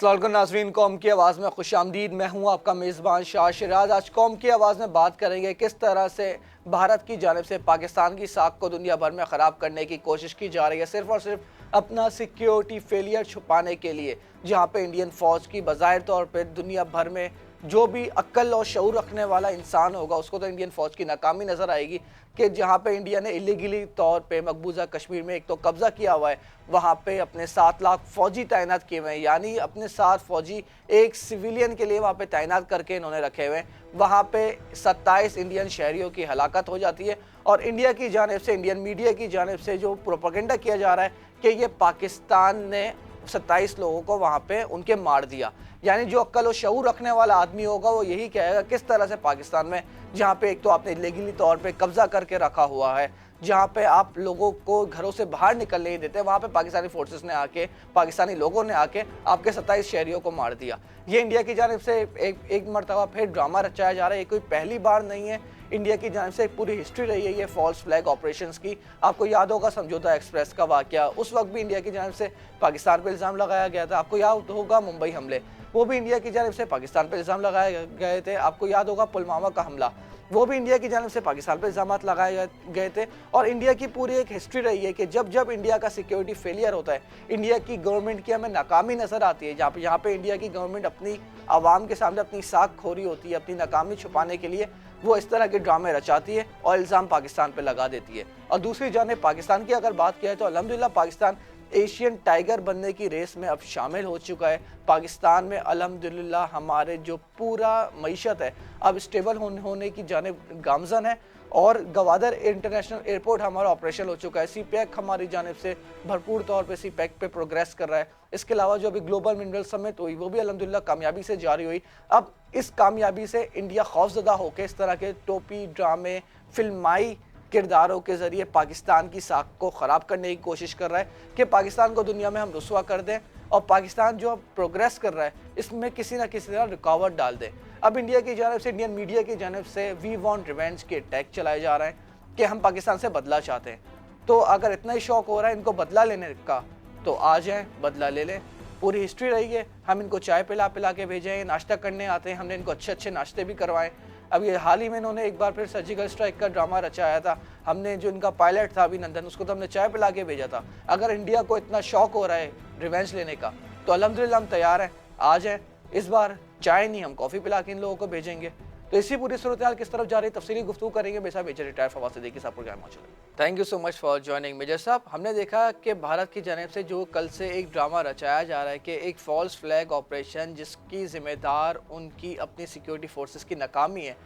अस्सलाम वालेकुम नाज़रीन, कौम की आवाज़ में खुश आमदीद। मैं हूँ आपका मेज़बान शाह शिराज। आज कौम की आवाज़ में बात करेंगे किस तरह से भारत की जानिब से पाकिस्तान की साख को दुनिया भर में ख़राब करने की कोशिश की जा रही है, सिर्फ़ और सिर्फ अपना सिक्योरिटी फेलियर छुपाने के लिए। जहाँ पे इंडियन फ़ौज की बज़ाहिर तौर पर दुनिया भर में जो भी अक्ल और शऊर रखने वाला इंसान होगा उसको तो इंडियन फ़ौज की नाकामी नज़र आएगी कि जहाँ पे इंडिया ने इलीगली तौर पे मकबूजा कश्मीर में एक तो कब्ज़ा किया हुआ है, वहाँ पे अपने 7 लाख फ़ौजी तैनात किए हुए हैं, यानी अपने 7 फ़ौजी एक सिविलियन के लिए वहाँ पे तैनात करके इन्होंने रखे हुए हैं। वहाँ पे 27 इंडियन शहरियों की हलाकत हो जाती है और इंडिया की जानिब से, इंडियन मीडिया की जानिब से जो प्रोपेगेंडा किया जा रहा है कि ये पाकिस्तान ने 27 लोगों को वहाँ पे उनके मार दिया। यानी जो अक्ल और शऊर रखने वाला आदमी होगा वो यही कहेगा किस तरह से पाकिस्तान में, जहाँ पे एक तो आपने लीगली तौर पे कब्जा करके रखा हुआ है, जहाँ पे आप लोगों को घरों से बाहर निकलने नहीं देते, वहाँ पे पाकिस्तानी फोर्सेस ने आके, पाकिस्तानी लोगों ने आके आपके 27 शहरियों को मार दिया। ये इंडिया की जानिब से एक मरतबा फिर ड्रामा रचाया जा रहा है। ये कोई पहली बार नहीं है, इंडिया की जानिब से एक पूरी हिस्ट्री रही है ये फॉल्स फ्लैग ऑपरेशंस की। आपको याद होगा समझौता एक्सप्रेस का वाकया, उस वक्त भी इंडिया की जानिब से पाकिस्तान पर इल्ज़ाम लगाया गया था। आपको याद होगा मुंबई हमले, वो भी इंडिया की जानिब से पाकिस्तान पर इल्ज़ाम लगाए गए थे। आपको याद होगा पुलवामा का हमला, वो भी इंडिया की जानिब से पाकिस्तान पर इल्ज़ाम लगाए गए थे। और इंडिया की पूरी एक हिस्ट्री रही है कि जब जब इंडिया का सिक्योरिटी फेलियर होता है, इंडिया की गवर्नमेंट की हमें नाकामी नज़र आती है, जहाँ पे इंडिया की गवर्नमेंट अपनी आवाम के सामने अपनी साख खोरी होती है, अपनी नाकामी छुपाने के लिए वो इस तरह के ड्रामे रचाती है और इल्ज़ाम पाकिस्तान पर लगा देती है। और दूसरी जानिब पाकिस्तान की अगर बात किया तो अल्हम्दुलिल्लाह पाकिस्तान एशियन टाइगर बनने की रेस में अब शामिल हो चुका है। पाकिस्तान में अल्हम्दुलिल्लाह हमारे जो पूरा मईशत है अब स्टेबल होने की जानिब गामजन है और गवादर इंटरनेशनल एयरपोर्ट हमारा ऑपरेशन हो चुका है। सी पैक हमारी जानिब से भरपूर तौर पे सी पैक पे प्रोग्रेस कर रहा है। इसके अलावा जो अभी ग्लोबल मिनरल समिट हुई वो भी अल्हम्दुलिल्लाह कामयाबी से जारी हुई। अब इस कामयाबी से इंडिया खौफजदा होकर इस तरह के टोपी ड्रामे, फिल्माई किरदारों के ज़रिए पाकिस्तान की साख को ख़राब करने की कोशिश कर रहा है कि पाकिस्तान को दुनिया में हम रुसवा कर दें और पाकिस्तान जो अब प्रोग्रेस कर रहा है इसमें किसी ना किसी तरह रुकावट डाल दें। अब इंडिया की जानिब से, इंडियन मीडिया की जानिब से वी वांट रिवेंज के अटैक चलाए जा रहे हैं कि हम पाकिस्तान से बदला चाहते हैं। तो अगर इतना ही शौक हो रहा है इनको बदला लेने का तो आ जाएँ, बदला ले लें। पूरी हिस्ट्री रही है, हम इनको चाय पिला पिला के भेजें, नाश्ता करने आते हैं, हमने इनको अच्छे अच्छे नाश्ते भी करवाएं। अब ये हाल ही में इन्होंने एक बार फिर सर्जिकल स्ट्राइक का ड्रामा रचाया था। हमने जो इनका पायलट था अभिनंदन, उसको तो हमने चाय पिला के भेजा था। अगर इंडिया को इतना शौक हो रहा है रिवेंज लेने का तो अल्हम्दुलिल्लाह हम तैयार हैं, आ जाएँ। इस बार चाय नहीं, हम कॉफ़ी पिला के इन लोगों को भेजेंगे। तो इसी पूरी सूरत हाल किस तरफ जा रही है तफसीली गुफ्तगू करेंगे मेरे साथ मेजर रिटायर फवाद सिद्दीकी साहब प्रोग्राम मौजूद है। Thank you so much for joining major साहब। हमने देखा कि भारत की जानिब से जो कल से एक ड्रामा रचाया जा रहा है कि एक फॉल्स फ्लैग ऑपरेशन जिसकी ज़िम्मेदार उनकी अपनी सिक्योरिटी फोर्सेस की नाकामी है,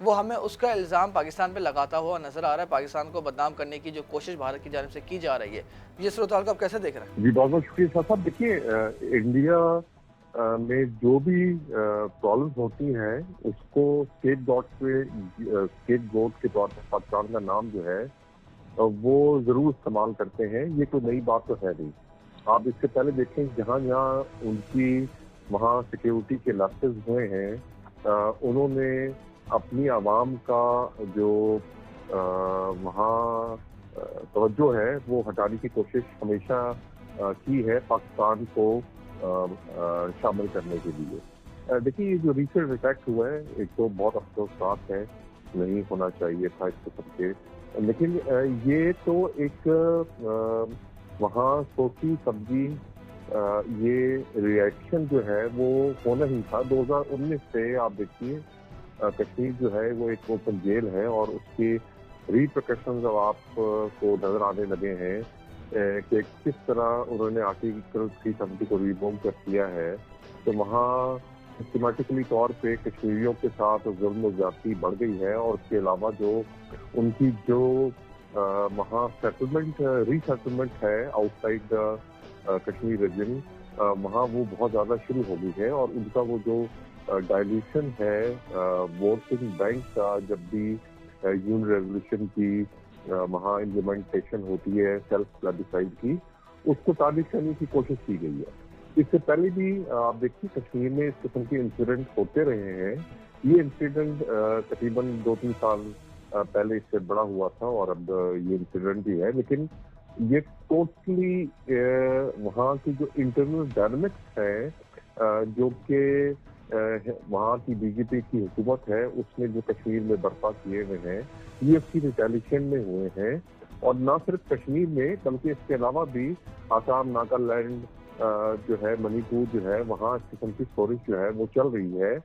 वो हमें उसका इल्ज़ाम पाकिस्तान पे लगाता हुआ नज़र आ रहा है। पाकिस्तान को बदनाम करने की जो कोशिश भारत की जानिब से की जा रही है, ये सूरत हाल को आप कैसे देख रहे हैं? जी बहुत बहुत शुक्रिया साहब। देखिए इंडिया में जो भी प्रॉब्लम्स होती हैं उसको स्केप गोट के तौर पर पाकिस्तान का नाम जो है वो जरूर इस्तेमाल करते हैं। ये कोई नई बात तो है नहीं। आप इससे पहले देखें जहाँ जहाँ उनकी वहाँ सिक्योरिटी के लैप्सेस हुए हैं उन्होंने अपनी आवाम का जो वहाँ तवज्जो है वो हटाने की कोशिश हमेशा की है पाकिस्तान को शामिल करने के लिए। देखिए ये जो रिसेंट अटैक हुआ है एक तो बहुत अफसोसनाक है, नहीं होना चाहिए था इस किस्म के, लेकिन ये तो एक वहाँ सोची समझी ये रिएक्शन जो है वो होना ही था। 2019 से आप देखिए कश्मीर जो है वो एक ओपन जेल है और उसके रिप्रकशंस अब आपको नजर आने लगे हैं कि किस तरह उन्होंने आर्टिकल 370 को रिवोक कर दिया है। तो वहाँ सिस्टमेटिकली तौर पे कश्मीरियों के साथ जुल्म ज्यादती बढ़ गई है और उसके अलावा जो उनकी जो वहाँ सेटलमेंट रीसेटलमेंट है आउटसाइड कश्मीर रीजन वहाँ वो बहुत ज़्यादा शुरू हो गई है और उनका वो जो डायल्यूशन है वोटिंग बैंक का जब भी यूनियन रेजोल्यूशन की वहाँ इम्प्लीमेंटेशन होती है सेल्फ प्लेबिसाइड की, उसको तारीफ करने की कोशिश की गई है। इससे पहले भी आप देखिए कश्मीर में इस किस्म के इंसिडेंट होते रहे हैं। ये इंसिडेंट तकरीबन 2-3 साल पहले इससे बड़ा हुआ था और अब ये इंसिडेंट भी है, लेकिन ये टोटली वहाँ की जो इंटरनल डायनामिक्स है जो कि वहाँ की बीजेपी की हुकूमत है उसने जो कश्मीर में बर्पा किए हुए हैं, ये उसकी रिटेलिएशन में हुए हैं। और न सिर्फ कश्मीर में बल्कि इसके अलावा भी आसाम, नागालैंड जो है, मणिपुर जो है, वहाँ इस किस्म की स्टोरेज जो है वो चल रही है।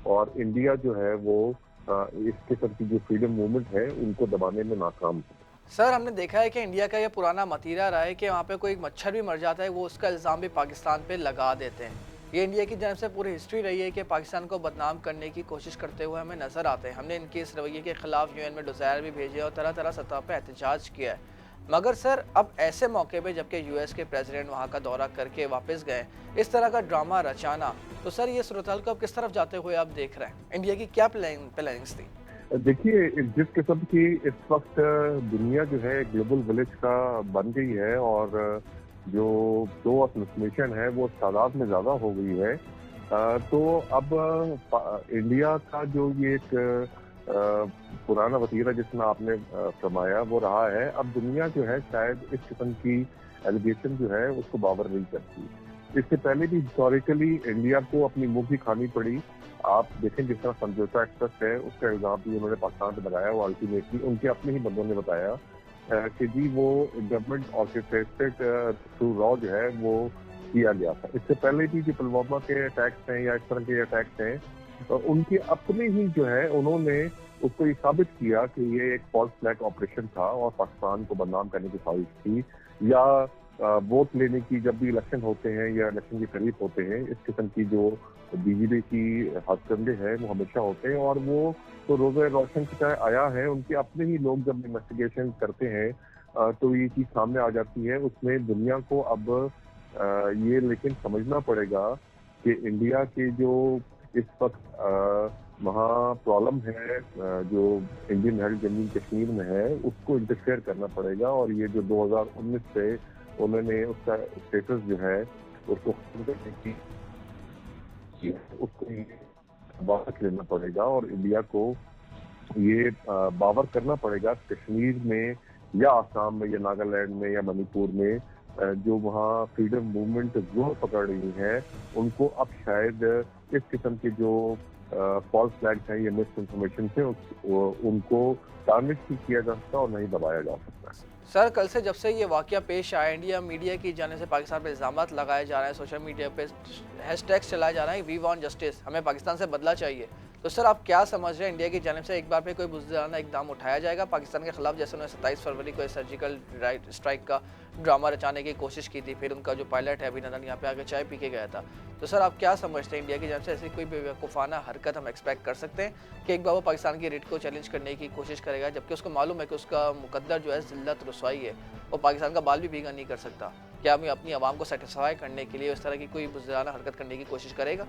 और इंडिया जो है वो इस किस्म की जो फ्रीडम मूवमेंट है उनको दबाने में नाकाम है। सर हमने देखा है कि इंडिया का ये पुराना मतीरा रहा है कि वहाँ पे कोई मच्छर भी मर जाता है वो उसका इल्ज़ाम भी पाकिस्तान पे लगा देते हैं। ये इंडिया की जानब से पूरी हिस्ट्री रही है कि पाकिस्तान को बदनाम करने की कोशिश करते हुए हमें नज़र आते हैं। हमने इनके इस रवैये के खिलाफ यूएन में डिज़ायर भी भेजे और तरह तरह सतह पर एहतजाज किया है। मगर सर अब ऐसे मौके पे जबकि यूएस के प्रेसिडेंट वहाँ का दौरा करके वापस गए, इस तरह का ड्रामा रचाना, तो सर ये सूरत हाल को अब किस तरफ जाते हुए आप देख रहे हैं? इंडिया की क्या प्लानिंग्स थी? देखिए, जिस किस्म की इस वक्त दुनिया जो है ग्लोबल विलेज का बन गई है और जो फ्लो ऑफ इंफॉर्मेशन है वो तादाद में ज़्यादा हो गई है, तो अब इंडिया का जो ये एक पुराना वतीरा जिसमें आपने फरमाया वो रहा है, अब दुनिया जो है शायद इस किस्म की एलिगेशन जो है उसको बावर नहीं करती। इससे पहले भी हिस्टोरिकली इंडिया को अपनी मुंह की खानी पड़ी। आप देखें जिस तरह समझौता एक्सप्रेस है उसका इल्जाम भी उन्होंने पाकिस्तान पे लगाया, वो अल्टीमेटली उनके अपने ही बंदों ने बताया कि जी वो गवर्नमेंट ऑर्केस्ट्रेटेड थ्रू रॉ जो है वो किया गया था। इससे पहले भी जो पुलवामा के अटैक्स हैं या इस तरह के अटैक्स हैं, उनके अपने ही जो है उन्होंने उसको ये साबित किया कि ये एक फॉल्स फ्लैग ऑपरेशन था और पाकिस्तान को बदनाम करने की साजिश थी। या वोट लेने की जब भी इलेक्शन होते हैं या इलेक्शन के करीब होते हैं, इस किस्म की जो बीजेपी की हथकंडे हैं वो हमेशा होते हैं। और वो तो रोज़े रोशन की तरह आया है, उनके अपने ही लोग जब इन्वेस्टिगेशन करते हैं तो ये चीज़ सामने आ जाती है। उसमें दुनिया को अब ये लेकिन समझना पड़ेगा कि इंडिया के जो इस वक्त वहाँ प्रॉब्लम है जो इंडियन हेल्ड जमीन कश्मीर में है उसको इंटरफेयर करना पड़ेगा। और ये जो 2019 से उन्होंने उसका स्टेटस जो है उसको खत्म करने की उसको वापस लेना पड़ेगा और इंडिया को ये बावर करना पड़ेगा कश्मीर में या आसाम में या नागालैंड में या मणिपुर में जो वहाँ फ्रीडम मूवमेंट जोर पकड़ रही है उनको अब शायद इस किस्म के जो फॉल्स फ्लैग्स हैं या मिस इन्फॉर्मेशन से उनको टारगेट नहीं किया जा सकता और नहीं दबाया जा सकता। सर कल से जब से ये वाकया पेश आया, इंडिया मीडिया की जाने से पाकिस्तान पर इल्ज़ाम लगाए जा रहे हैं, सोशल मीडिया पे हैशटैग्स चलाए जा रहे हैं वी वांट जस्टिस, हमें पाकिस्तान से बदला चाहिए, तो सर आप क्या समझ रहे हैं इंडिया की जानिब से एक बार पे कोई बुज़दिलाना इकदाम उठाया जाएगा पाकिस्तान के खिलाफ? जैसे उन्होंने 27 फरवरी को सर्जिकल स्ट्राइक का ड्रामा रचाने की कोशिश की थी, फिर उनका जो पायलट है अभिनंदन यहाँ पे आकर चाय पी के गया था, तो सर आप क्या समझते हैं इंडिया की जानिब से ऐसी कोई बेवकूफ़ाना हरकत हम एक्सपेक्ट कर सकते हैं कि एक बार वो पाकिस्तान की रिट को चैलेंज करने की कोशिश करेगा, जबकि उसको मालूम है कि उसका मुकद्दर जो है जिल्लत रसवाई है, वो पाकिस्तान का बाल भी भीगा नहीं कर सकता? क्या हमें अपनी आवाम को सेटिस्फाई करने के लिए इस तरह की कोई बुज़दिलाना हरकत करने की कोशिश करेगा?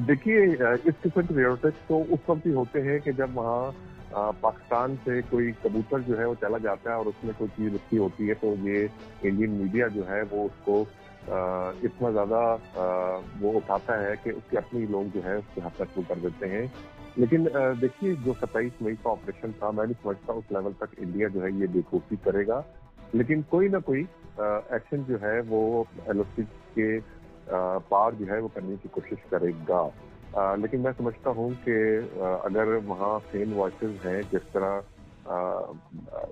देखिए, इस किस्म के रियोटिक्स तो उस वक्त ही होते हैं कि जब वहाँ पाकिस्तान से कोई कबूतर जो है वो चला जाता है और उसमें कोई चीज़ लिखी होती है, तो ये इंडियन मीडिया जो है वो उसको इतना ज़्यादा वो उठाता है कि उसके अपने ही लोग जो है उसके हद तक वो कर देते हैं। लेकिन देखिए, जो 27 मई का ऑपरेशन था, मैं नहीं समझता उस लेवल तक इंडिया जो है ये बेवकूफ़ी करेगा, लेकिन कोई ना कोई एक्शन जो है वो एलओसी के पार जो है वो करने की कोशिश करेगा। लेकिन मैं समझता हूँ कि अगर वहाँ सेम वॉइसेस हैं, जिस तरह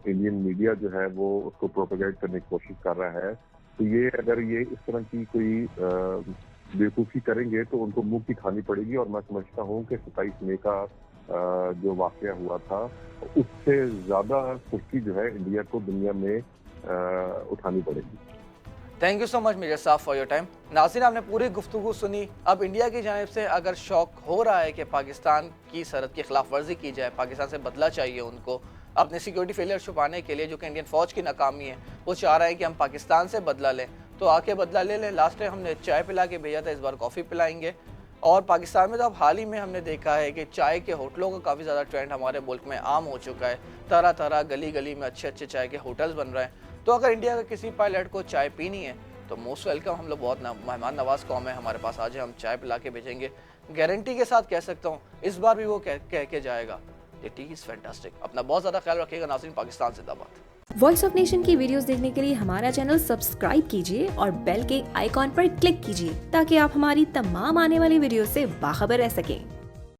इंडियन मीडिया जो है वो उसको प्रोपेगेट करने की कोशिश कर रहा है, तो ये अगर ये इस तरह की कोई बेवकूफ़ी करेंगे तो उनको मुंह की खानी पड़ेगी। और मैं समझता हूँ कि 27 मई का जो वाक़या हुआ था उससे ज़्यादा सुर्खी जो है इंडिया को दुनिया में उठानी पड़ेगी। Thank you so much media साहब फॉर योर टाइम। नाज़रीन, आपने पूरी गुफ्तगू सुनी। अब इंडिया की जानिब से अगर शौक हो रहा है कि पाकिस्तान की सरहद की खिलाफ वर्जी की जाए, पाकिस्तान से बदला चाहिए उनको अपने सिक्योरिटी फेलियर छुपाने के लिए, जो कि इंडियन फ़ौज की नाकामी है, वो चाह रहा है कि हम पाकिस्तान से बदला लें, तो आके बदला ले लें। लास्ट टाइम हमने चाय पिला के भेजा था, इस बार कॉफ़ी पिलाएंगे। और पाकिस्तान में तो अब हाल ही में हमने देखा है कि चाय के होटलों का काफ़ी ज़्यादा ट्रेंड हमारे मुल्क में आम हो चुका है। तरह तरह गली गली में अच्छे अच्छे चाय के होटल्स बन रहे हैं। तो अगर इंडिया का किसी पायलट को चाय पीनी है तो मोस्ट वेलकम, हम लोग बहुत मेहमान नवाज कौम है, हमारे पास आ जाए, हम चाय पिला के भेजेंगे। गारंटी के साथ कह सकता हूँ इस बार भी वो कह के जाएगा, द टी इज़ फैंटास्टिक। अपना बहुत ज़्यादा ख्याल रखिएगा नाज़रीन। पाकिस्तान जिंदाबाद। वॉइस ऑफ नेशन की वीडियोस देखने के लिए हमारा चैनल सब्सक्राइब कीजिए और बेल के आइकॉन पर क्लिक कीजिए ताकि आप हमारी तमाम आने वाली वीडियो से बाखबर रह सकें।